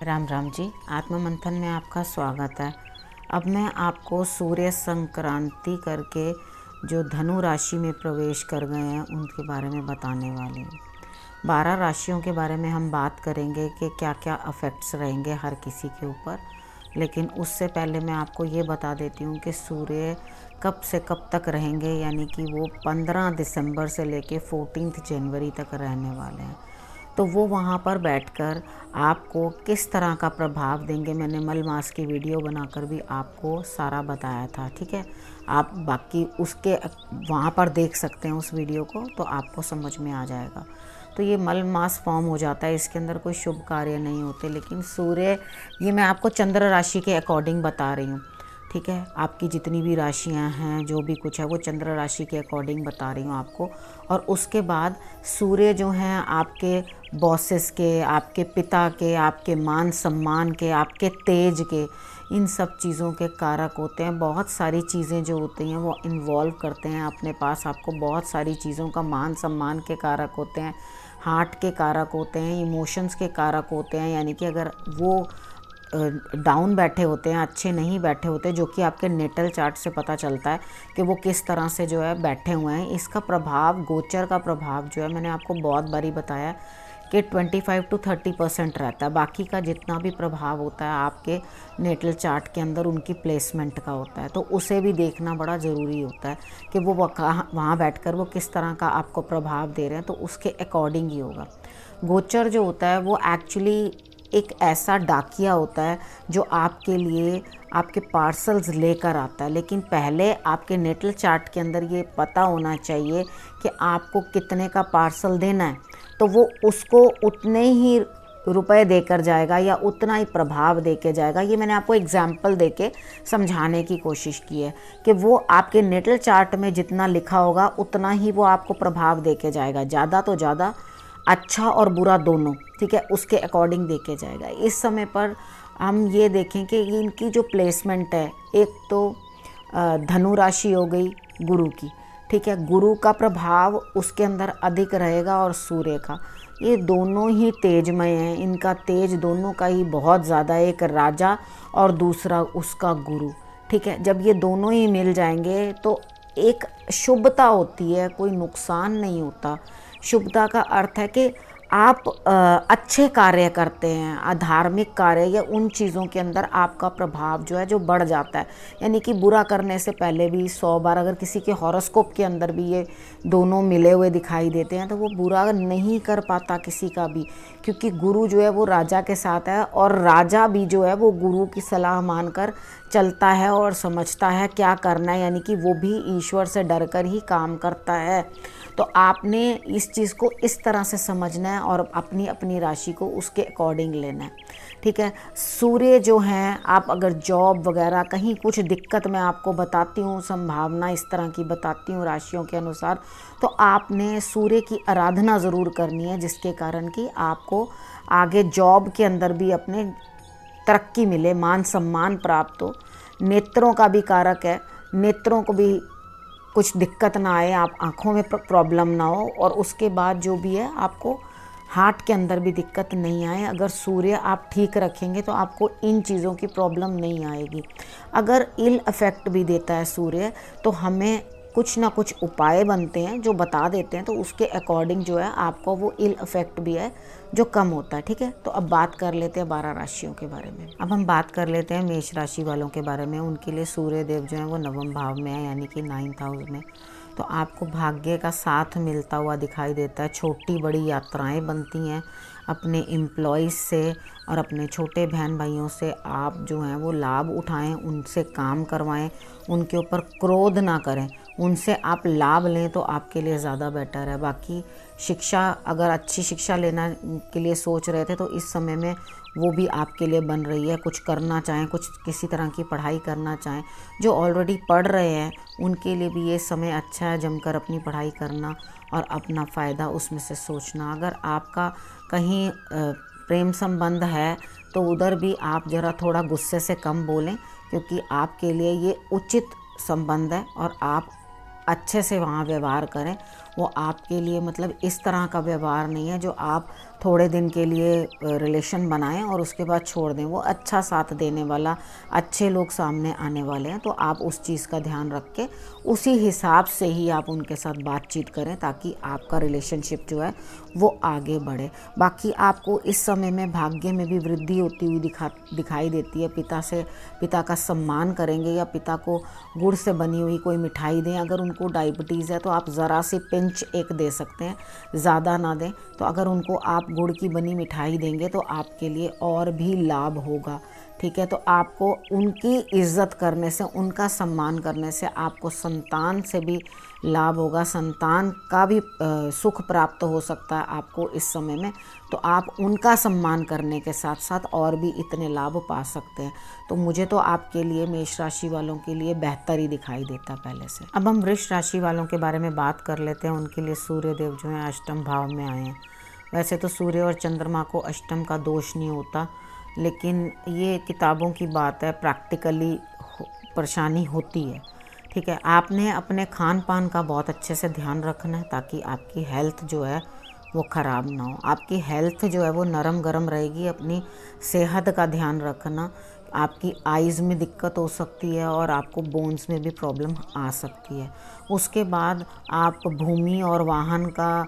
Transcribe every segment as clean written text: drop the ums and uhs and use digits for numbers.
राम राम जी। आत्म मंथन में आपका स्वागत है। अब मैं आपको सूर्य संक्रांति करके जो धनु राशि में प्रवेश कर गए हैं उनके बारे में बताने वाली हूँ। 12 राशियों के बारे में हम बात करेंगे कि क्या क्या अफेक्ट्स रहेंगे हर किसी के ऊपर। लेकिन उससे पहले मैं आपको ये बता देती हूँ कि सूर्य कब से कब तक रहेंगे, यानी कि वो 15 दिसंबर से लेके 14 जनवरी तक रहने वाले हैं। तो वो वहाँ पर बैठकर आपको किस तरह का प्रभाव देंगे, मैंने मल मास की वीडियो बनाकर भी आपको सारा बताया था। ठीक है, आप बाकी उसके वहाँ पर देख सकते हैं उस वीडियो को, तो आपको समझ में आ जाएगा। तो ये मल मास फॉर्म हो जाता है, इसके अंदर कोई शुभ कार्य नहीं होते। लेकिन सूर्य, ये मैं आपको चंद्र राशि के अकॉर्डिंग बता रही हूँ। ठीक है, आपकी जितनी भी राशियां हैं, जो भी कुछ है, वो चंद्र राशि के अकॉर्डिंग बता रही हूँ आपको। और उसके बाद सूर्य जो हैं आपके बॉसेस के, आपके पिता के, आपके मान सम्मान के, आपके तेज के, इन सब चीज़ों के कारक होते हैं। बहुत सारी चीज़ें जो होती हैं वो इन्वॉल्व करते हैं अपने पास। आपको बहुत सारी चीज़ों का मान सम्मान के कारक होते हैं, हार्ट के कारक होते हैं, इमोशंस के कारक होते हैं। यानी कि अगर वो डाउन बैठे होते हैं, अच्छे नहीं बैठे होते, जो कि आपके नेटल चार्ट से पता चलता है कि वो किस तरह से जो है बैठे हुए हैं। इसका प्रभाव, गोचर का प्रभाव जो है, मैंने आपको बहुत बारी बताया कि 25 to 30% रहता है। बाकी का जितना भी प्रभाव होता है आपके नेटल चार्ट के अंदर उनकी प्लेसमेंट का होता है। तो उसे भी देखना बड़ा ज़रूरी होता है कि वो वहाँ बैठकर वो किस तरह का आपको प्रभाव दे रहे हैं, तो उसके अकॉर्डिंग ही होगा। गोचर जो होता है वो एक्चुअली एक ऐसा डाकिया होता है जो आपके लिए आपके पार्सल्स लेकर आता है। लेकिन पहले आपके नेटल चार्ट के अंदर ये पता होना चाहिए कि आपको कितने का पार्सल देना है, तो वो उसको उतने ही रुपए देकर जाएगा या उतना ही प्रभाव देके जाएगा। ये मैंने आपको एग्जाम्पल देके समझाने की कोशिश की है कि वो आपके नेटल चार्ट में जितना लिखा होगा उतना ही वो आपको प्रभाव देके जाएगा, ज़्यादा तो ज़्यादा, अच्छा और बुरा दोनों। ठीक है, उसके अकॉर्डिंग देके जाएगा। इस समय पर हम ये देखें कि इनकी जो प्लेसमेंट है, एक तो धनु राशि हो गई गुरु की। ठीक है, गुरु का प्रभाव उसके अंदर अधिक रहेगा और सूर्य का। ये दोनों ही तेजमय हैं, इनका तेज दोनों का ही बहुत ज़्यादा है, एक राजा और दूसरा उसका गुरु। ठीक है, जब ये दोनों ही मिल जाएंगे तो एक शुभता होती है, कोई नुकसान नहीं होता। शुभता का अर्थ है कि आप अच्छे कार्य करते हैं, अधार्मिक कार्य या उन चीज़ों के अंदर आपका प्रभाव जो है जो बढ़ जाता है। यानी कि बुरा करने से पहले भी 100 बार, अगर किसी के हॉरोस्कोप के अंदर भी ये दोनों मिले हुए दिखाई देते हैं, तो वो बुरा नहीं कर पाता किसी का भी, क्योंकि गुरु जो है वो राजा के साथ है और राजा भी जो है वो गुरु की सलाह मानकर चलता है और समझता है क्या करना है। यानी कि वो भी ईश्वर से डरकर ही काम करता है। तो आपने इस चीज़ को इस तरह से समझना है और अपनी अपनी राशि को उसके अकॉर्डिंग लेना है। ठीक है, सूर्य जो हैं, आप अगर जॉब वगैरह कहीं कुछ दिक्कत मैं आपको बताती हूँ, संभावना इस तरह की बताती हूँ राशियों के अनुसार, तो आपने सूर्य की आराधना ज़रूर करनी है, जिसके कारण कि आपको आगे जॉब के अंदर भी अपने तरक्की मिले, मान सम्मान प्राप्त हो। नेत्रों का भी कारक है, नेत्रों को भी कुछ दिक्कत ना आए, आप आँखों में प्रॉब्लम ना हो, और उसके बाद जो भी है आपको हार्ट के अंदर भी दिक्कत नहीं आए। अगर सूर्य आप ठीक रखेंगे तो आपको इन चीज़ों की प्रॉब्लम नहीं आएगी। अगर इल इफ़ेक्ट भी देता है सूर्य, तो हमें कुछ ना कुछ उपाय बनते हैं जो बता देते हैं, तो उसके अकॉर्डिंग जो है आपको वो इल इफ़ेक्ट भी है जो कम होता है। ठीक है, तो अब बात कर लेते हैं 12 राशियों के बारे में। अब हम बात कर लेते हैं मेष राशि वालों के बारे में। उनके लिए सूर्य देव जो है वो नवम भाव में है, यानी कि 9th हाउस में। तो आपको भाग्य का साथ मिलता हुआ दिखाई देता है। छोटी बड़ी यात्राएं बनती हैं अपने एम्प्लॉयज़ से और अपने छोटे बहन भाइयों से। आप जो हैं वो लाभ उठाएं, उनसे काम करवाएं, उनके ऊपर क्रोध ना करें, उनसे आप लाभ लें तो आपके लिए ज़्यादा बेटर है। बाकी शिक्षा, अगर अच्छी शिक्षा लेना के लिए सोच रहे थे तो इस समय में वो भी आपके लिए बन रही है। कुछ करना चाहें, कुछ किसी तरह की पढ़ाई करना चाहें, जो ऑलरेडी पढ़ रहे हैं उनके लिए भी ये समय अच्छा है, जमकर अपनी पढ़ाई करना और अपना फ़ायदा उसमें से सोचना। अगर आपका कहीं प्रेम संबंध है तो उधर भी आप ज़रा थोड़ा गुस्से से कम बोलें, क्योंकि आपके लिए ये उचित संबंध है और आप अच्छे से वहाँ व्यवहार करें। वो आपके लिए मतलब इस तरह का व्यवहार नहीं है जो आप थोड़े दिन के लिए रिलेशन बनाएं और उसके बाद छोड़ दें। वो अच्छा साथ देने वाला, अच्छे लोग सामने आने वाले हैं, तो आप उस चीज़ का ध्यान रख के उसी हिसाब से ही आप उनके साथ बातचीत करें ताकि आपका रिलेशनशिप जो है वो आगे बढ़े। बाकी आपको इस समय में भाग्य में भी वृद्धि होती हुई दिखाई देती है। पिता का सम्मान करेंगे या पिता को गुड़ से बनी हुई कोई मिठाई दें। अगर उनको डायबिटीज़ है तो आप ज़रा सी पिंच एक दे सकते हैं, ज़्यादा ना दें। तो अगर उनको आप गुड़ की बनी मिठाई देंगे तो आपके लिए और भी लाभ होगा, ठीक है। तो आपको उनकी इज़्ज़त करने से, उनका सम्मान करने से आपको संतान से भी लाभ होगा, संतान का भी सुख प्राप्त हो सकता है आपको इस समय में। तो आप उनका सम्मान करने के साथ साथ और भी इतने लाभ पा सकते हैं। तो मुझे तो आपके लिए, मेष राशि वालों के लिए बेहतर ही दिखाई देता पहले से। अब हम वृष राशि वालों के बारे में बात कर लेते हैं। उनके लिए सूर्य देव जो हैं अष्टम भाव में आए हैं। वैसे तो सूर्य और चंद्रमा को अष्टम का दोष नहीं होता, लेकिन ये किताबों की बात है, प्रैक्टिकली परेशानी होती है, ठीक है। आपने अपने खान पान का बहुत अच्छे से ध्यान रखना है ताकि आपकी हेल्थ जो है वो ख़राब ना हो। आपकी हेल्थ जो है वो नरम गरम रहेगी। अपनी सेहत का ध्यान रखना। आपकी आइज़ में दिक्कत हो सकती है और आपको बोन्स में भी प्रॉब्लम आ सकती है। उसके बाद आप भूमि और वाहन का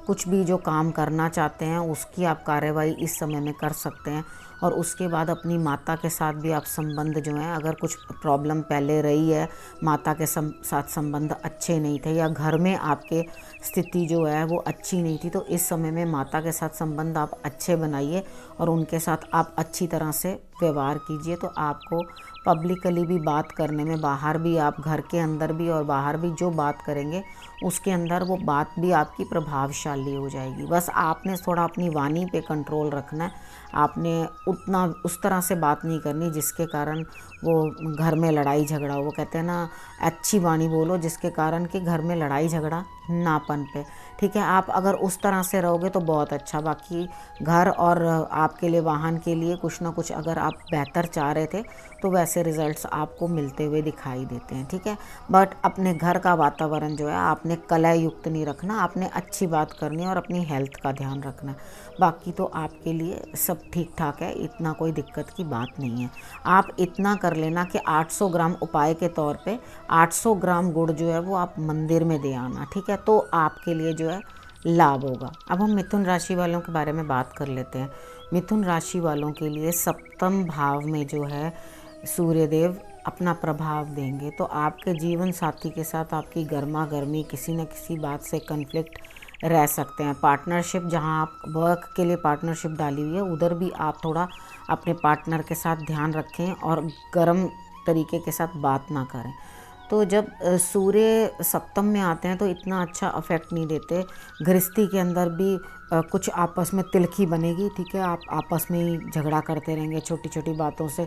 कुछ भी जो काम करना चाहते हैं उसकी आप कार्रवाई इस समय में कर सकते हैं। और उसके बाद अपनी माता के साथ भी आप संबंध जो हैं, अगर कुछ प्रॉब्लम पहले रही है, माता के साथ संबंध अच्छे नहीं थे या घर में आपके स्थिति जो है वो अच्छी नहीं थी, तो इस समय में माता के साथ संबंध आप अच्छे बनाइए और उनके साथ आप अच्छी तरह से व्यवहार कीजिए। तो आपको पब्लिकली भी बात करने में, बाहर भी, आप घर के अंदर भी और बाहर भी जो बात करेंगे उसके अंदर वो बात भी आपकी प्रभावशाली हो जाएगी। बस आपने थोड़ा अपनी वाणी पे कंट्रोल रखना है। आपने उतना उस तरह से बात नहीं करनी जिसके कारण वो घर में लड़ाई झगड़ा हो। वो कहते हैं ना, अच्छी वाणी बोलो जिसके कारण कि घर में लड़ाई झगड़ा ना पनपे, ठीक है। आप अगर उस तरह से रहोगे तो बहुत अच्छा। बाकी घर और आपके लिए, वाहन के लिए कुछ ना कुछ अगर आप बेहतर चाह रहे थे तो वैसे रिजल्ट्स आपको मिलते हुए दिखाई देते हैं, ठीक है। बट अपने घर का वातावरण जो है आपने कलह युक्त नहीं रखना। आपने अच्छी बात करनी है और अपनी हेल्थ का ध्यान रखना। बाकी तो आपके लिए सब ठीक ठाक है, इतना कोई दिक्कत की बात नहीं है। आप इतना कर लेना कि 800 ग्राम उपाय के तौर पे 800 ग्राम गुड़ जो है वो आप मंदिर में दे आना, ठीक है। तो आपके लिए जो है लाभ होगा। अब हम मिथुन राशि वालों के बारे में बात कर लेते हैं। मिथुन राशि वालों के लिए सप्तम भाव में जो है सूर्यदेव अपना प्रभाव देंगे। तो आपके जीवन साथी के साथ आपकी गर्मा गर्मी, किसी न किसी बात से कन्फ्लिक्ट रह सकते हैं। पार्टनरशिप, जहां आप वर्क के लिए पार्टनरशिप डाली हुई है उधर भी आप थोड़ा अपने पार्टनर के साथ ध्यान रखें और गर्म तरीके के साथ बात ना करें। तो जब सूर्य सप्तम में आते हैं तो इतना अच्छा अफेक्ट नहीं देते। गृहस्थी के अंदर भी कुछ आपस में तिलखी बनेगी, ठीक है। आप आपस में ही झगड़ा करते रहेंगे छोटी छोटी बातों से,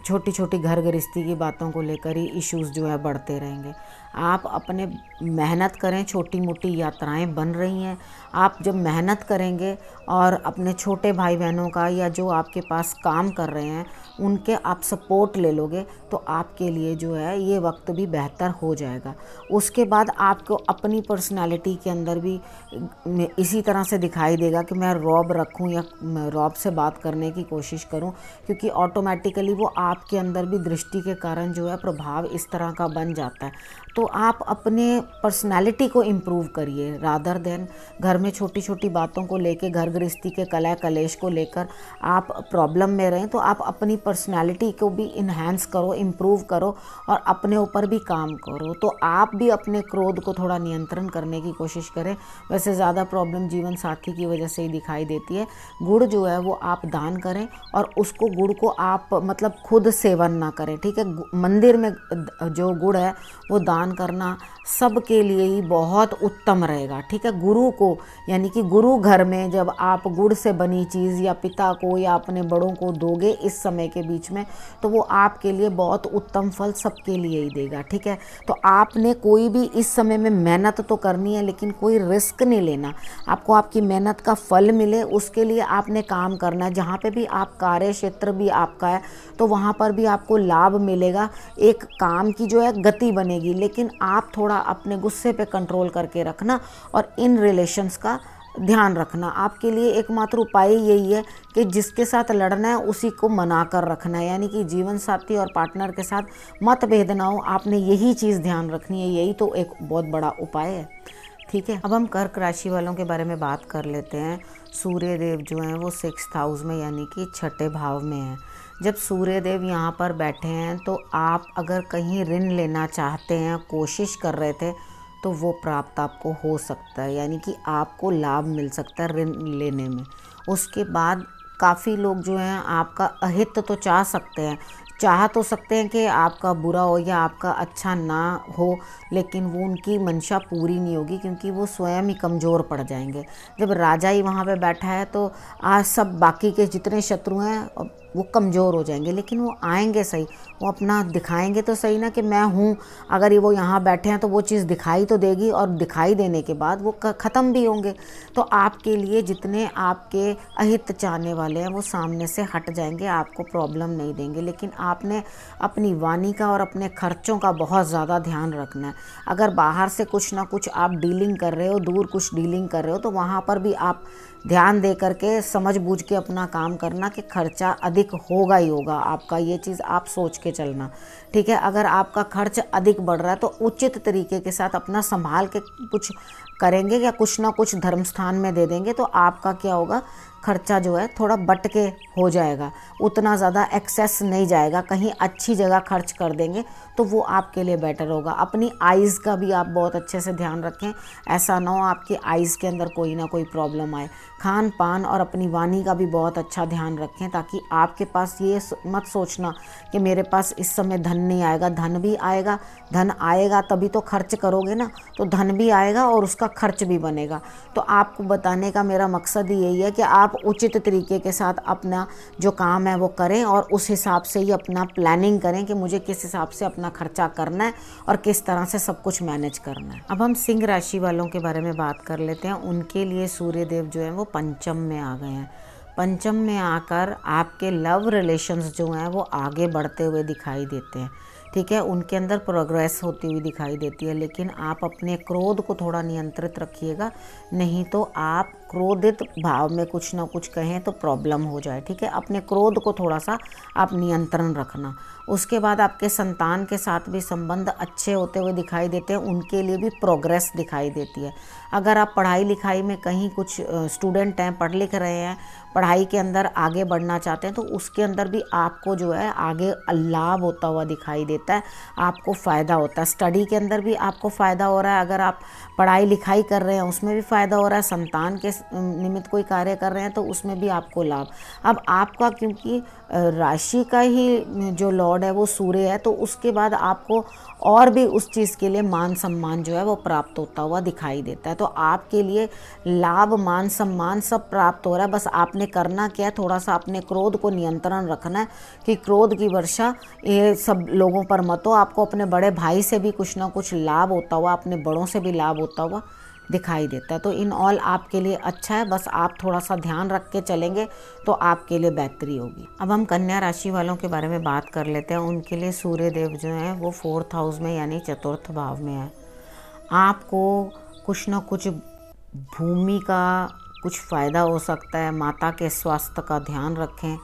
छोटी छोटी घर गृहस्थी की बातों को लेकर ही इश्यूज़ जो है बढ़ते रहेंगे। आप अपने मेहनत करें, छोटी मोटी यात्राएं बन रही हैं। आप जब मेहनत करेंगे और अपने छोटे भाई बहनों का या जो आपके पास काम कर रहे हैं उनके आप सपोर्ट ले लोगे तो आपके लिए जो है ये वक्त भी बेहतर हो जाएगा। उसके बाद आपको अपनी पर्सनालिटी के अंदर भी इसी तरह से दिखाई देगा कि मैं रौब रखूं या रौब से बात करने की कोशिश करूं, क्योंकि ऑटोमेटिकली वो आपके अंदर भी दृष्टि के कारण जो है प्रभाव इस तरह का बन जाता है। तो आप अपने पर्सनालिटी को इम्प्रूव करिए रादर देन घर में छोटी छोटी बातों को लेके, घर गृहस्थी के कलह कलेश को लेकर आप प्रॉब्लम में रहें। तो आप अपनी पर्सनालिटी को भी इन्हेंस करो, इम्प्रूव करो और अपने ऊपर भी काम करो। तो आप भी अपने क्रोध को थोड़ा नियंत्रण करने की कोशिश करें। वैसे ज़्यादा प्रॉब्लम जीवन साथी की वजह से ही दिखाई देती है। गुड़ जो है वो आप दान करें और उसको गुड़ को आप मतलब खुद सेवन ना करें, ठीक है। मंदिर में जो गुड़ है वो दान करना सबके लिए ही बहुत उत्तम रहेगा, ठीक है। गुरु को, यानी कि गुरु घर में जब आप गुड़ से बनी चीज़ या पिता को या अपने बड़ों को दोगे इस समय के बीच में, तो वो आपके लिए बहुत उत्तम फल सबके लिए ही देगा, ठीक है। तो आपने कोई भी इस समय में मेहनत तो करनी है लेकिन कोई रिस्क नहीं लेना। आपको आपकी मेहनत का फल मिले उसके लिए आपने काम करना है। जहाँ पे भी आप कार्य क्षेत्र भी आपका है तो वहाँ पर भी आपको लाभ मिलेगा, एक काम की जो है गति बनेगी। लेकिन आप थोड़ा अपने गुस्से पे कंट्रोल करके रखना और इन रिलेशंस का ध्यान रखना। आपके लिए एकमात्र उपाय यही है कि जिसके साथ लड़ना है उसी को मना कर रखना है, यानी कि जीवन साथी और पार्टनर के साथ मतभेद ना हो। आपने यही चीज़ ध्यान रखनी है, यही तो एक बहुत बड़ा उपाय है। ठीक है, अब हम कर्क राशि वालों के बारे में बात कर लेते हैं। सूर्य देव जो हैं वो 6th हाउस में यानी कि छठे भाव में हैं। जब सूर्य देव यहाँ पर बैठे हैं तो आप अगर कहीं ऋण लेना चाहते हैं, कोशिश कर रहे थे, तो वो प्राप्त आपको हो सकता है, यानी कि आपको लाभ मिल सकता है ऋण लेने में। उसके बाद काफ़ी लोग जो हैं आपका अहित तो चाह सकते हैं कि आपका बुरा हो या आपका अच्छा ना हो, लेकिन वो उनकी मंशा पूरी नहीं होगी, क्योंकि वो स्वयं ही कमज़ोर पड़ जाएंगे। जब राजा ही वहाँ पे बैठा है तो आज सब बाकी के जितने शत्रु हैं वो कमज़ोर हो जाएंगे, लेकिन वो आएंगे सही, वो अपना दिखाएंगे तो सही ना कि मैं हूँ। अगर ये वो यहाँ बैठे हैं तो वो चीज़ दिखाई तो देगी, और दिखाई देने के बाद वो ख़त्म भी होंगे। तो आपके लिए जितने आपके अहित चाहने वाले हैं वो सामने से हट जाएंगे, आपको प्रॉब्लम नहीं देंगे। लेकिन आपने अपनी वाणी का और अपने खर्चों का बहुत ज़्यादा ध्यान रखना है। अगर बाहर से कुछ ना कुछ आप डीलिंग कर रहे हो, दूर कुछ डीलिंग कर रहे हो, तो वहाँ पर भी आप ध्यान दे करके समझ बूझ के अपना काम करना कि खर्चा अधिक होगा ही होगा आपका, ये चीज़ आप सोच के चलना। ठीक है, अगर आपका खर्च अधिक बढ़ रहा है तो उचित तरीके के साथ अपना संभाल के कुछ करेंगे या कुछ ना कुछ धर्म स्थान में दे देंगे, तो आपका क्या होगा, खर्चा जो है थोड़ा बट के हो जाएगा, उतना ज़्यादा एक्सेस नहीं जाएगा। कहीं अच्छी जगह खर्च कर देंगे तो वो आपके लिए बेटर होगा। अपनी आइज़ का भी आप बहुत अच्छे से ध्यान रखें, ऐसा ना हो आपकी आइज़ के अंदर कोई ना कोई प्रॉब्लम आए। खान पान और अपनी वाणी का भी बहुत अच्छा ध्यान रखें, ताकि आपके पास ये मत सोचना कि मेरे पास इस समय धन नहीं आएगा। धन भी आएगा, धन आएगा तभी तो खर्च करोगे ना, तो धन भी आएगा और उसका खर्च भी बनेगा। तो आपको बताने का मेरा मकसद ही यही है कि आप उचित तरीके के साथ अपना जो काम है वो करें, और उस हिसाब से ही अपना प्लानिंग करें कि मुझे किस हिसाब से अपना खर्चा करना है और किस तरह से सब कुछ मैनेज करना है। अब हम सिंह राशि वालों के बारे में बात कर लेते हैं। उनके लिए सूर्य देव जो है वो पंचम में आ गए हैं। पंचम में आकर आपके लव रिलेशंस जो हैं वो आगे बढ़ते हुए दिखाई देते हैं। ठीक है, उनके अंदर प्रोग्रेस होती हुई दिखाई देती है, लेकिन आप अपने क्रोध को थोड़ा नियंत्रित रखिएगा, नहीं तो आप क्रोधित भाव में कुछ ना कुछ कहें तो प्रॉब्लम हो जाए। ठीक है, अपने क्रोध को थोड़ा सा आप नियंत्रण रखना। उसके बाद आपके संतान के साथ भी संबंध अच्छे होते हुए दिखाई देते हैं, उनके लिए भी प्रोग्रेस दिखाई देती है। अगर आप पढ़ाई लिखाई में कहीं कुछ स्टूडेंट हैं, पढ़ लिख रहे हैं, पढ़ाई के अंदर आगे बढ़ना चाहते हैं, तो उसके अंदर भी आपको जो है आगे लाभ होता हुआ दिखाई देता है, आपको फ़ायदा होता है। स्टडी के अंदर भी आपको फ़ायदा हो रहा है, अगर आप पढ़ाई लिखाई कर रहे हैं उसमें भी फ़ायदा हो रहा है, संतान के निमित्त कोई कार्य कर रहे हैं तो उसमें भी आपको लाभ। अब आपका क्योंकि राशि का ही जो लॉर्ड है वो सूर्य है, तो उसके बाद आपको और भी उस चीज़ के लिए मान सम्मान जो है वो प्राप्त होता हुआ दिखाई देता है। तो आपके लिए लाभ, मान सम्मान सब प्राप्त हो रहा है। बस आपने करना क्या है, थोड़ा सा अपने क्रोध को नियंत्रण रखना है कि क्रोध की वर्षा ये सब लोगों पर मत हो। आपको अपने बड़े भाई से भी कुछ ना कुछ लाभ होता हुआ, अपने बड़ों से भी लाभ होता हुआ दिखाई देता है। तो इन ऑल आपके लिए अच्छा है, बस आप थोड़ा सा ध्यान रख के चलेंगे तो आपके लिए बेहतरी होगी। अब हम कन्या राशि वालों के बारे में बात कर लेते हैं। उनके लिए सूर्य देव जो हैं वो 4th हाउस में यानी चतुर्थ भाव में है। आपको कुछ ना कुछ भूमि का कुछ फ़ायदा हो सकता है। माता के स्वास्थ्य का ध्यान रखें,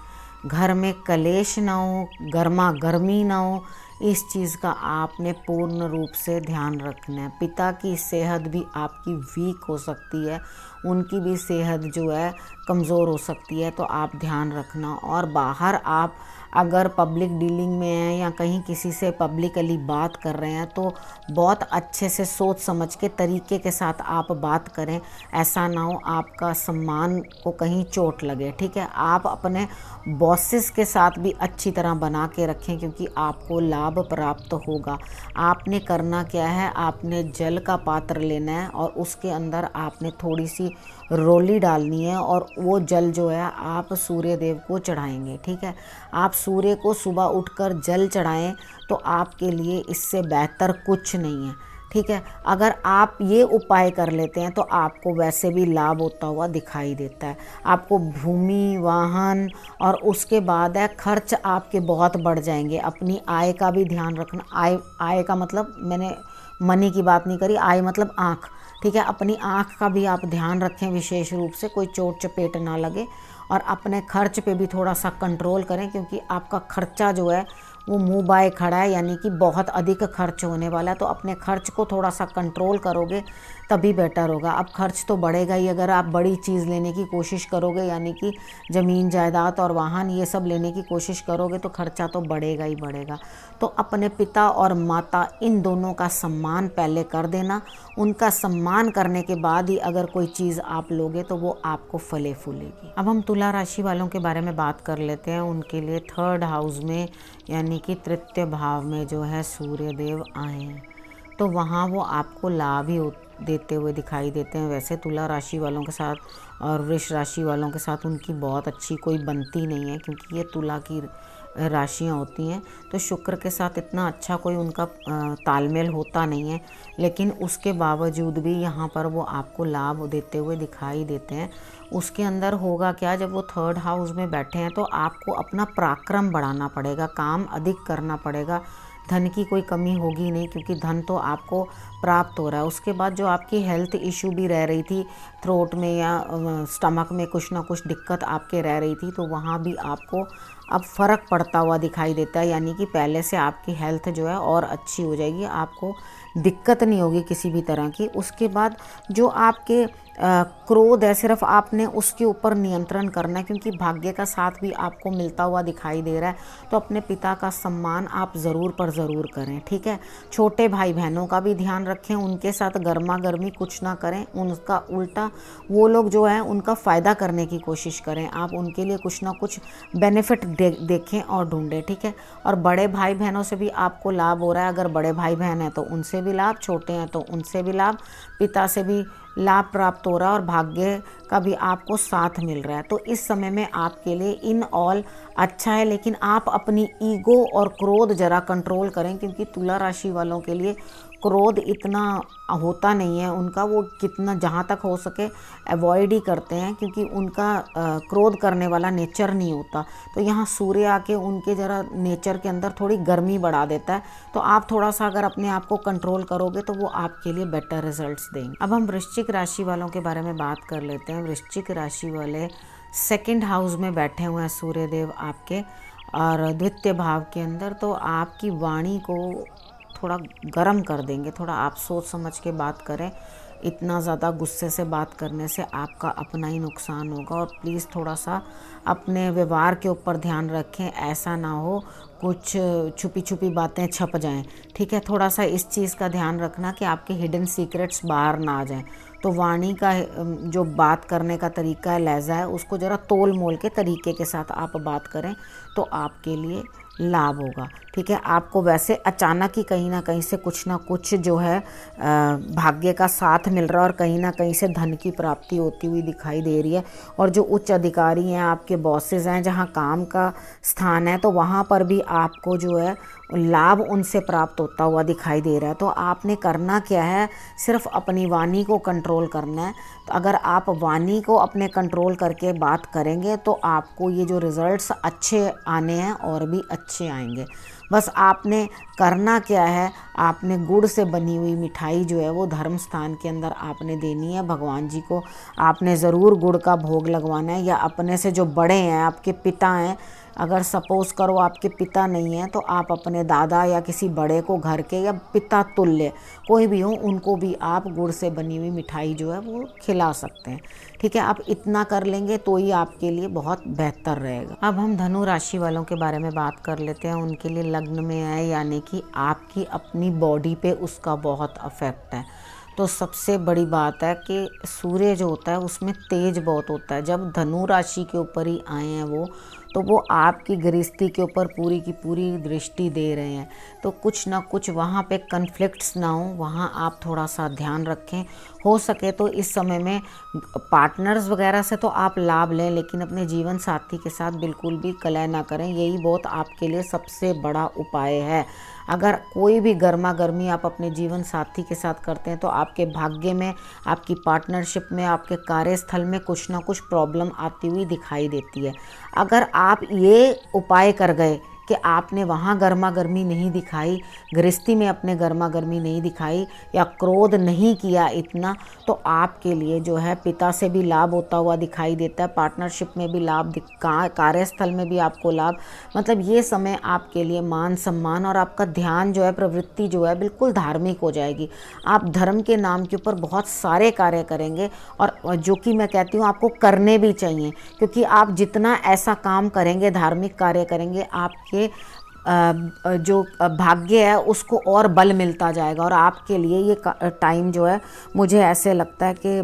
घर में कलेश ना हो, गर्मा गर्मी ना हो, इस चीज़ का आपने पूर्ण रूप से ध्यान रखना है। पिता की सेहत भी आपकी वीक हो सकती है, उनकी भी सेहत जो है कमज़ोर हो सकती है, तो आप ध्यान रखना। और बाहर आप अगर पब्लिक डीलिंग में हैं या कहीं किसी से पब्लिकली बात कर रहे हैं तो बहुत अच्छे से सोच समझ के तरीके के साथ आप बात करें, ऐसा ना हो आपका सम्मान को कहीं चोट लगे। ठीक है, आप अपने बॉसेस के साथ भी अच्छी तरह बना के रखें, क्योंकि आपको लाभ प्राप्त होगा। आपने करना क्या है, आपने जल का पात्र लेना है और उसके अंदर आपने थोड़ी सी रोली डालनी है, और वो जल जो है आप सूर्य देव को चढ़ाएंगे। ठीक है, आप सूर्य को सुबह उठकर जल चढ़ाएं तो आपके लिए इससे बेहतर कुछ नहीं है। ठीक है, अगर आप ये उपाय कर लेते हैं तो आपको वैसे भी लाभ होता हुआ दिखाई देता है। आपको भूमि, वाहन और उसके बाद है खर्च आपके बहुत बढ़ जाएंगे। अपनी आय का भी ध्यान रखना। आय का मतलब मैंने मनी की बात नहीं करी, आई मतलब आँख, ठीक है। अपनी आँख का भी आप ध्यान रखें विशेष रूप से, कोई चोट चपेट ना लगे। और अपने खर्च पे भी थोड़ा सा कंट्रोल करें, क्योंकि आपका खर्चा जो है वो मुँह बाय खड़ा है, यानी कि बहुत अधिक खर्च होने वाला है। तो अपने खर्च को थोड़ा सा कंट्रोल करोगे तभी बेटर होगा। अब खर्च तो बढ़ेगा ही, अगर आप बड़ी चीज़ लेने की कोशिश करोगे, यानी कि ज़मीन जायदाद और वाहन ये सब लेने की कोशिश करोगे, तो खर्चा तो बढ़ेगा ही बढ़ेगा। तो अपने पिता और माता इन दोनों का सम्मान पहले कर देना। उनका सम्मान करने के बाद ही अगर कोई चीज़ आप लोगे तो वो आपको फले फूलेगी। अब हम तुला राशि वालों के बारे में बात कर लेते हैं। उनके लिए 3rd हाउस में यानी कि तृतीय भाव में जो है सूर्य देव आए हैं, तो वहाँ वो आपको लाभ ही देते हुए दिखाई देते हैं। वैसे तुला राशि वालों के साथ और वृष राशि वालों के साथ उनकी बहुत अच्छी कोई बनती नहीं है, क्योंकि ये तुला की राशियाँ होती हैं, तो शुक्र के साथ इतना अच्छा कोई उनका तालमेल होता नहीं है। लेकिन उसके बावजूद भी यहाँ पर वो आपको लाभ देते हुए दिखाई देते हैं। उसके अंदर होगा क्या, जब वो 3rd हाउस में बैठे हैं तो आपको अपना पराक्रम बढ़ाना पड़ेगा, काम अधिक करना पड़ेगा। धन की कोई कमी होगी नहीं, क्योंकि धन तो आपको प्राप्त हो रहा है। उसके बाद जो आपकी हेल्थ इशू भी रह रही थी, थ्रोट में या स्टमक में कुछ ना कुछ दिक्कत आपके रह रही थी, तो वहाँ भी आपको अब फ़र्क पड़ता हुआ दिखाई देता है। यानी कि पहले से आपकी हेल्थ जो है और अच्छी हो जाएगी, आपको दिक्कत नहीं होगी किसी भी तरह की। उसके बाद जो आपके क्रोध है, सिर्फ आपने उसके ऊपर नियंत्रण करना है, क्योंकि भाग्य का साथ भी आपको मिलता हुआ दिखाई दे रहा है। तो अपने पिता का सम्मान आप ज़रूर पर ज़रूर करें, ठीक है। छोटे भाई बहनों का भी ध्यान रखें, उनके साथ गर्मा गर्मी कुछ ना करें, उनका उल्टा वो लोग जो है उनका फ़ायदा करने की कोशिश करें। आप उनके लिए कुछ ना कुछ बेनिफिट देखें और ढूंढें, ठीक है। और बड़े भाई बहनों से भी आपको लाभ हो रहा है। अगर बड़े भाई बहन हैं तो उनसे भी लाभ, छोटे हैं तो उनसे भी लाभ, पिता से भी लाभ प्राप्त हो रहा है और भाग्य का भी आपको साथ मिल रहा है। तो इस समय में आपके लिए इन ऑल अच्छा है। लेकिन आप अपनी ईगो और क्रोध ज़रा कंट्रोल करें, क्योंकि तुला राशि वालों के लिए क्रोध इतना होता नहीं है उनका, वो कितना जहाँ तक हो सके अवॉइड ही करते हैं, क्योंकि उनका क्रोध करने वाला नेचर नहीं होता। तो यहाँ सूर्य आके उनके ज़रा नेचर के अंदर थोड़ी गर्मी बढ़ा देता है। तो आप थोड़ा सा अगर अपने आप को कंट्रोल करोगे तो वो आपके लिए बेटर रिजल्ट्स देंगे। अब हम वृश्चिक राशि वालों के बारे में बात कर लेते हैं। वृश्चिक राशि वाले 2nd हाउस में बैठे हुए हैं सूर्यदेव आपके, और द्वितीय भाव के अंदर। तो आपकी वाणी को थोड़ा गर्म कर देंगे, थोड़ा आप सोच समझ के बात करें। इतना ज़्यादा गुस्से से बात करने से आपका अपना ही नुकसान होगा। और प्लीज़ थोड़ा सा अपने व्यवहार के ऊपर ध्यान रखें, ऐसा ना हो कुछ छुपी छुपी बातें छप जाएं, ठीक है। थोड़ा सा इस चीज़ का ध्यान रखना कि आपके हिडन सीक्रेट्स बाहर ना आ जाएं। तो वाणी का जो बात करने का तरीका है, लहजा है, उसको ज़रा तोल मोल के तरीके के साथ आप बात करें तो आपके लिए लाभ होगा, ठीक है। आपको वैसे अचानक ही कहीं ना कहीं से कुछ ना कुछ जो है भाग्य का साथ मिल रहा है, और कहीं ना कहीं से धन की प्राप्ति होती हुई दिखाई दे रही है। और जो उच्च अधिकारी हैं, आपके बॉसेस हैं, जहां काम का स्थान है, तो वहां पर भी आपको जो है लाभ उनसे प्राप्त होता हुआ दिखाई दे रहा है। तो आपने करना क्या है, सिर्फ अपनी वाणी को कंट्रोल करना है। तो अगर आप वाणी को अपने कंट्रोल करके बात करेंगे तो आपको ये जो रिज़ल्ट्स अच्छे आने हैं और भी अच्छे आएंगे। बस आपने करना क्या है, आपने गुड़ से बनी हुई मिठाई जो है वो धर्म स्थान के अंदर आपने देनी है। भगवान जी को आपने ज़रूर गुड़ का भोग लगवाना है, या अपने से जो बड़े हैं, आपके पिता हैं, अगर सपोज़ करो आपके पिता नहीं हैं तो आप अपने दादा या किसी बड़े को घर के, या पिता तुल्य कोई भी हो, उनको भी आप गुड़ से बनी हुई मिठाई जो है वो खिला सकते हैं, ठीक है। आप इतना कर लेंगे तो ही आपके लिए बहुत बेहतर रहेगा। अब हम धनु राशि वालों के बारे में बात कर लेते हैं। उनके लिए लग्न में है, यानी कि आपकी अपनी बॉडी पे उसका बहुत अफेक्ट है। तो सबसे बड़ी बात है कि सूर्य जो होता है उसमें तेज बहुत होता है। जब धनु राशि के ऊपर ही आए हैं वो आपकी गृहस्थी के ऊपर पूरी की पूरी दृष्टि दे रहे हैं। तो कुछ ना कुछ वहाँ पे कन्फ्लिक्ट्स ना हो, वहाँ आप थोड़ा सा ध्यान रखें। हो सके तो इस समय में पार्टनर्स वगैरह से तो आप लाभ लें, लेकिन अपने जीवन साथी के साथ बिल्कुल भी कलह ना करें। यही बहुत आपके लिए सबसे बड़ा उपाय है। अगर कोई भी गर्मा गर्मी आप अपने जीवन साथी के साथ करते हैं तो आपके भाग्य में, आपकी पार्टनरशिप में, आपके कार्यस्थल में कुछ ना कुछ प्रॉब्लम आती हुई दिखाई देती है। अगर आप ये उपाय कर गए कि आपने वहाँ गर्मा गर्मी नहीं दिखाई, गृहस्थी में अपने गर्मा गर्मी नहीं दिखाई या क्रोध नहीं किया इतना, तो आपके लिए जो है पिता से भी लाभ होता हुआ दिखाई देता है, पार्टनरशिप में भी लाभ, कार्यस्थल में भी आपको लाभ। मतलब ये समय आपके लिए मान सम्मान और आपका ध्यान जो है, प्रवृत्ति जो है बिल्कुल धार्मिक हो जाएगी। आप धर्म के नाम के ऊपर बहुत सारे कार्य करेंगे और जो कि मैं कहती हूँ आपको करने भी चाहिए, क्योंकि आप जितना ऐसा काम करेंगे, धार्मिक कार्य करेंगे, आपके जो भाग्य है उसको और बल मिलता जाएगा। और आपके लिए ये टाइम जो है मुझे ऐसे लगता है कि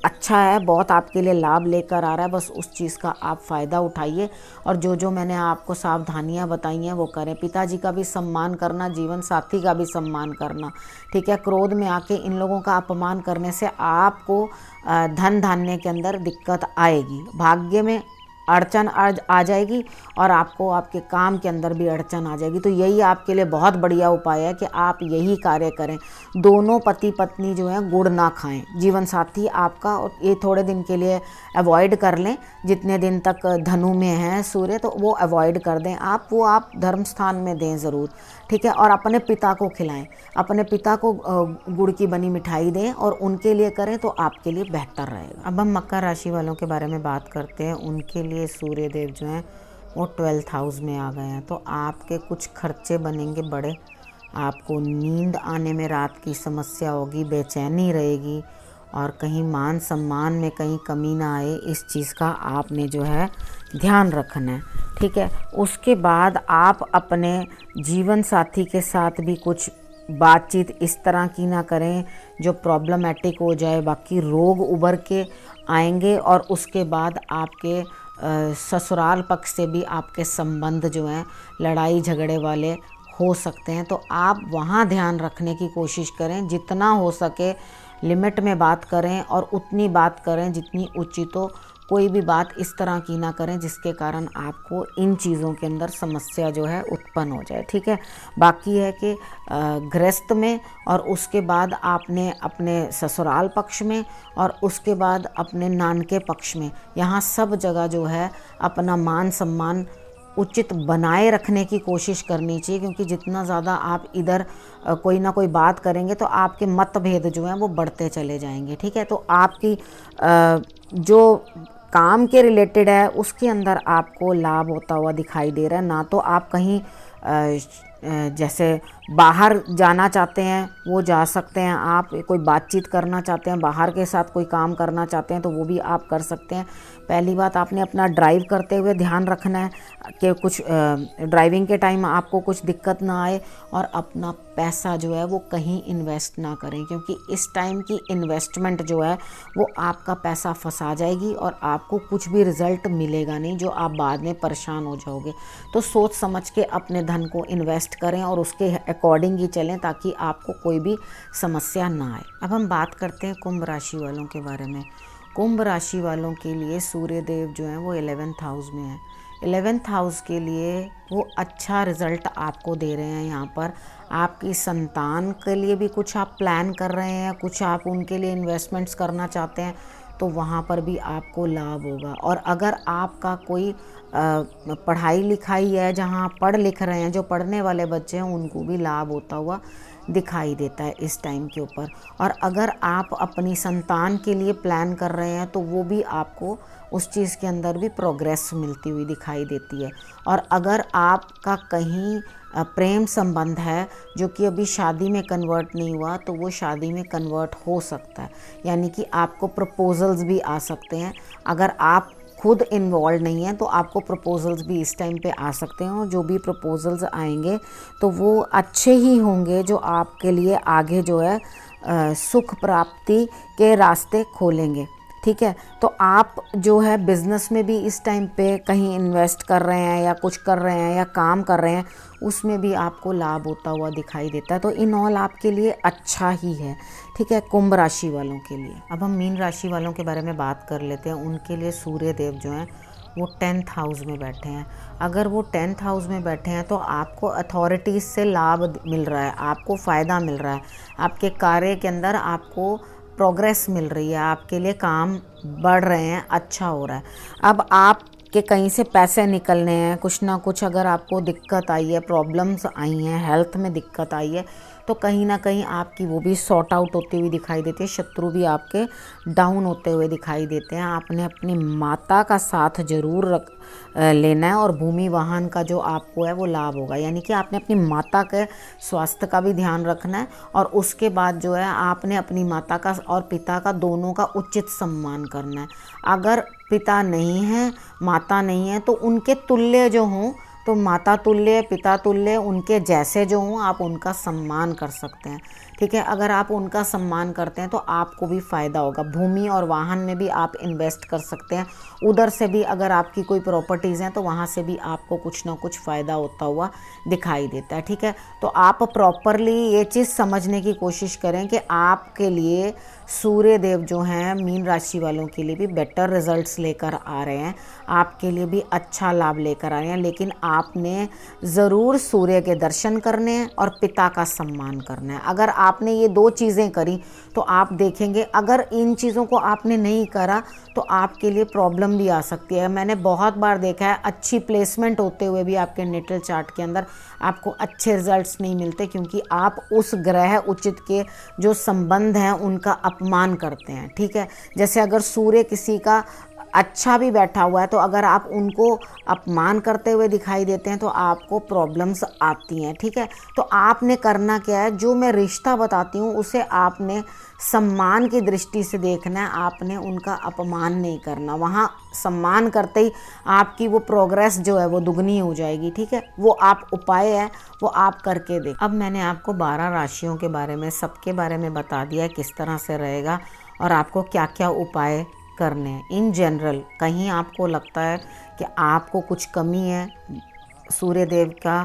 अच्छा है, बहुत आपके लिए लाभ लेकर आ रहा है। बस उस चीज़ का आप फ़ायदा उठाइए और जो जो मैंने आपको सावधानियां बताई हैं वो करें। पिताजी का भी सम्मान करना, जीवन साथी का भी सम्मान करना, ठीक है। क्रोध में आके इन लोगों का अपमान करने से आपको धन धान्य के अंदर दिक्कत आएगी, भाग्य में अड़चन आ जाएगी और आपको आपके काम के अंदर भी अड़चन आ जाएगी। तो यही आपके लिए बहुत बढ़िया उपाय है कि आप यही कार्य करें। दोनों पति पत्नी जो हैं गुड़ ना खाएं, जीवन साथी आपका, और ये थोड़े दिन के लिए अवॉइड कर लें। जितने दिन तक धनु में है सूर्य तो वो अवॉइड कर दें आप, वो आप धर्म स्थान में दें ज़रूर, ठीक है। और अपने पिता को खिलाएं, अपने पिता को गुड़ की बनी मिठाई दें और उनके लिए करें तो आपके लिए बेहतर रहेगा। अब हम मकर राशि वालों के बारे में बात करते हैं। उनके लिए सूर्य देव जो हैं वो 12th हाउस में आ गए हैं, तो आपके कुछ खर्चे बनेंगे बड़े, आपको नींद आने में रात की समस्या होगी, बेचैनी रहेगी और कहीं मान सम्मान में कहीं कमी ना आए, इस चीज़ का आपने जो है ध्यान रखना है, ठीक है। उसके बाद आप अपने जीवन साथी के साथ भी कुछ बातचीत इस तरह की ना करें जो प्रॉब्लमेटिक हो जाए, बाकी रोग उभर के आएंगे और उसके बाद आपके ससुराल पक्ष से भी आपके संबंध जो हैं लड़ाई झगड़े वाले हो सकते हैं। तो आप वहाँ ध्यान रखने की कोशिश करें, जितना हो सके लिमिट में बात करें और उतनी बात करें जितनी उचित हो। कोई भी बात इस तरह की ना करें जिसके कारण आपको इन चीज़ों के अंदर समस्या जो है उत्पन्न हो जाए, ठीक है। बाकी है कि गृहस्थ में और उसके बाद आपने अपने ससुराल पक्ष में और उसके बाद अपने नानके पक्ष में, यहाँ सब जगह जो है अपना मान सम्मान उचित बनाए रखने की कोशिश करनी चाहिए, क्योंकि जितना ज़्यादा आप इधर कोई ना कोई बात करेंगे तो आपके मतभेद जो हैं वो बढ़ते चले जाएंगे, ठीक है। तो आपकी जो काम के रिलेटेड है उसके अंदर आपको लाभ होता हुआ दिखाई दे रहा है। ना तो आप कहीं जैसे बाहर जाना चाहते हैं वो जा सकते हैं, आप कोई बातचीत करना चाहते हैं, बाहर के साथ कोई काम करना चाहते हैं तो वो भी आप कर सकते हैं। पहली बात, आपने अपना ड्राइव करते हुए ध्यान रखना है कि कुछ ड्राइविंग के टाइम आपको कुछ दिक्कत ना आए और अपना पैसा जो है वो कहीं इन्वेस्ट ना करें, क्योंकि इस टाइम की इन्वेस्टमेंट जो है वो आपका पैसा फंसा जाएगी और आपको कुछ भी रिज़ल्ट मिलेगा नहीं, जो आप बाद में परेशान हो जाओगे। तो सोच समझ के अपने धन को इन्वेस्ट करें और उसके अकॉर्डिंग ही चलें ताकि आपको कोई भी समस्या ना आए। अब हम बात करते हैं कुंभ राशि वालों के बारे में। कुंभ राशि वालों के लिए सूर्य देव जो हैं वो 11th हाउस में है। 11th हाउस के लिए वो अच्छा रिज़ल्ट आपको दे रहे हैं। यहाँ पर आपकी संतान के लिए भी कुछ आप प्लान कर रहे हैं, कुछ आप उनके लिए इन्वेस्टमेंट्स करना चाहते हैं तो वहाँ पर भी आपको लाभ होगा। और अगर आपका कोई पढ़ाई लिखाई है, जहाँ आप पढ़ लिख रहे हैं, जो पढ़ने वाले बच्चे हैं उनको भी लाभ होता हुआ दिखाई देता है इस टाइम के ऊपर। और अगर आप अपनी संतान के लिए प्लान कर रहे हैं तो वो भी आपको उस चीज़ के अंदर भी प्रोग्रेस मिलती हुई दिखाई देती है। और अगर आपका कहीं प्रेम संबंध है जो कि अभी शादी में कन्वर्ट नहीं हुआ तो वो शादी में कन्वर्ट हो सकता है, यानी कि आपको प्रपोजल्स भी आ सकते हैं। अगर आप खुद इन्वॉल्व नहीं हैं तो आपको प्रपोजल्स भी इस टाइम पे आ सकते हैं, और जो भी प्रपोजल्स आएंगे तो वो अच्छे ही होंगे जो आपके लिए आगे जो है सुख प्राप्ति के रास्ते खोलेंगे, ठीक है। तो आप जो है बिज़नेस में भी इस टाइम पे कहीं इन्वेस्ट कर रहे हैं या कुछ कर रहे हैं या काम कर रहे हैं, उसमें भी आपको लाभ होता हुआ दिखाई देता है। तो इन ऑल आपके लिए अच्छा ही है, ठीक है, कुंभ राशि वालों के लिए। अब हम मीन राशि वालों के बारे में बात कर लेते हैं। उनके लिए सूर्य देव जो हैं वो 10th हाउस में बैठे हैं। अगर वो 10th हाउस में बैठे हैं तो आपको अथॉरिटीज़ से लाभ मिल रहा है, आपको फ़ायदा मिल रहा है, आपके कार्य के अंदर आपको प्रोग्रेस मिल रही है, आपके लिए काम बढ़ रहे हैं, अच्छा हो रहा है। अब आप कि कहीं से पैसे निकलने हैं, कुछ ना कुछ अगर आपको दिक्कत आई है, प्रॉब्लम्स आई हैं, हेल्थ में दिक्कत आई है, तो कहीं ना कहीं आपकी वो भी सॉर्ट आउट होती हुई दिखाई देती है, शत्रु भी आपके डाउन होते हुए दिखाई देते हैं। आपने अपनी माता का साथ जरूर लेना है और भूमि वाहन का जो आपको है वो लाभ होगा, यानी कि आपने अपनी माता के स्वास्थ्य का भी ध्यान रखना है और उसके बाद जो है आपने अपनी माता का और पिता का दोनों का उचित सम्मान करना है। अगर पिता नहीं है, माता नहीं है, तो उनके तुल्य जो हों, तो माता तुल्य, पिता तुल्य, उनके जैसे जो हों आप उनका सम्मान कर सकते हैं। ठीक है, अगर आप उनका सम्मान करते हैं तो आपको भी फ़ायदा होगा। भूमि और वाहन में भी आप इन्वेस्ट कर सकते हैं, उधर से भी अगर आपकी कोई प्रॉपर्टीज़ हैं तो वहाँ से भी आपको कुछ ना कुछ फ़ायदा होता हुआ दिखाई देता है। ठीक है, तो आप प्रॉपरली ये चीज़ समझने की कोशिश करें कि आपके लिए सूर्य देव जो हैं मीन राशि वालों के लिए भी बेटर रिजल्ट्स लेकर आ रहे हैं, आपके लिए भी अच्छा लाभ लेकर आ रहे हैं, लेकिन आपने ज़रूर सूर्य के दर्शन करने हैं और पिता का सम्मान करना है। अगर आपने ये दो चीज़ें करी तो आप देखेंगे, अगर इन चीज़ों को आपने नहीं करा तो आपके लिए प्रॉब्लम भी आ सकती है। मैंने बहुत बार देखा है अच्छी प्लेसमेंट होते हुए भी आपके नेटल चार्ट के अंदर आपको अच्छे रिजल्ट्स नहीं मिलते, क्योंकि आप उस ग्रह उचित के जो संबंध हैं उनका अपमान करते हैं। ठीक है, जैसे अगर सूर्य किसी का अच्छा भी बैठा हुआ है तो अगर आप उनको अपमान करते हुए दिखाई देते हैं तो आपको प्रॉब्लम्स आती हैं। ठीक है, तो आपने करना क्या है, जो मैं रिश्ता बताती हूँ उसे आपने सम्मान की दृष्टि से देखना है, आपने उनका अपमान नहीं करना। वहाँ सम्मान करते ही आपकी वो प्रोग्रेस जो है वो दुगनी हो जाएगी। ठीक है, वो आप उपाय है वो आप करके देख। अब मैंने आपको 12 राशियों के बारे में, सबके बारे में बता दिया है किस तरह से रहेगा और आपको क्या क्या उपाय करने हैं। इन जनरल कहीं आपको लगता है कि आपको कुछ कमी है सूर्य देव का,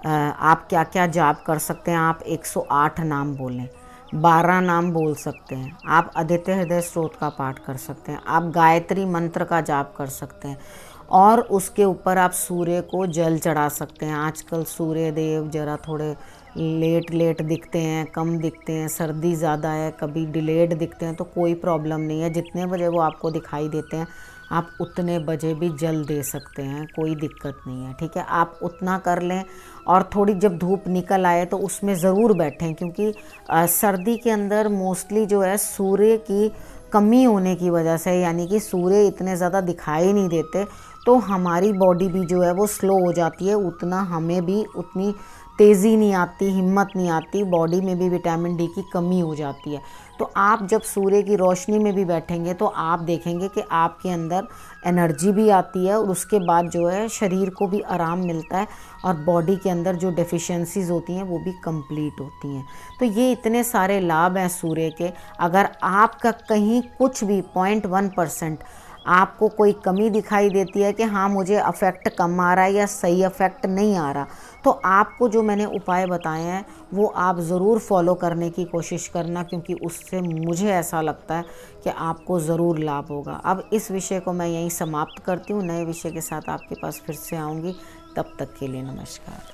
आप क्या क्या जाप कर सकते हैं। आप 108 नाम बोलें, 12 नाम बोल सकते हैं, आप आदित्य हृदय स्तोत्र का पाठ कर सकते हैं, आप गायत्री मंत्र का जाप कर सकते हैं और उसके ऊपर आप सूर्य को जल चढ़ा सकते हैं। आजकल सूर्य देव जरा थोड़े लेट दिखते हैं, कम दिखते हैं, सर्दी ज़्यादा है, कभी डिलेड दिखते हैं, तो कोई प्रॉब्लम नहीं है। जितने बजे वो आपको दिखाई देते हैं आप उतने बजे भी जल दे सकते हैं, कोई दिक्कत नहीं है। ठीक है, आप उतना कर लें और थोड़ी जब धूप निकल आए तो उसमें ज़रूर बैठें, क्योंकि सर्दी के अंदर मोस्टली जो है सूर्य की कमी होने की वजह से, यानी कि सूर्य इतने ज़्यादा दिखाई नहीं देते तो हमारी बॉडी भी जो है वो स्लो हो जाती है, उतना हमें भी उतनी तेज़ी नहीं आती, हिम्मत नहीं आती, बॉडी में भी विटामिन डी की कमी हो जाती है। तो आप जब सूर्य की रोशनी में भी बैठेंगे तो आप देखेंगे कि आपके अंदर एनर्जी भी आती है और उसके बाद जो है शरीर को भी आराम मिलता है और बॉडी के अंदर जो डेफिशिएंसीज होती हैं वो भी कंप्लीट होती हैं। तो ये इतने सारे लाभ हैं सूर्य के। अगर आपका कहीं कुछ भी 0.1% आपको कोई कमी दिखाई देती है कि हाँ मुझे अफेक्ट कम आ रहा है या सही अफेक्ट नहीं आ रहा, तो आपको जो मैंने उपाय बताए हैं वो आप ज़रूर फॉलो करने की कोशिश करना, क्योंकि उससे मुझे ऐसा लगता है कि आपको ज़रूर लाभ होगा। अब इस विषय को मैं यहीं समाप्त करती हूँ, नए विषय के साथ आपके पास फिर से आऊँगी, तब तक के लिए नमस्कार।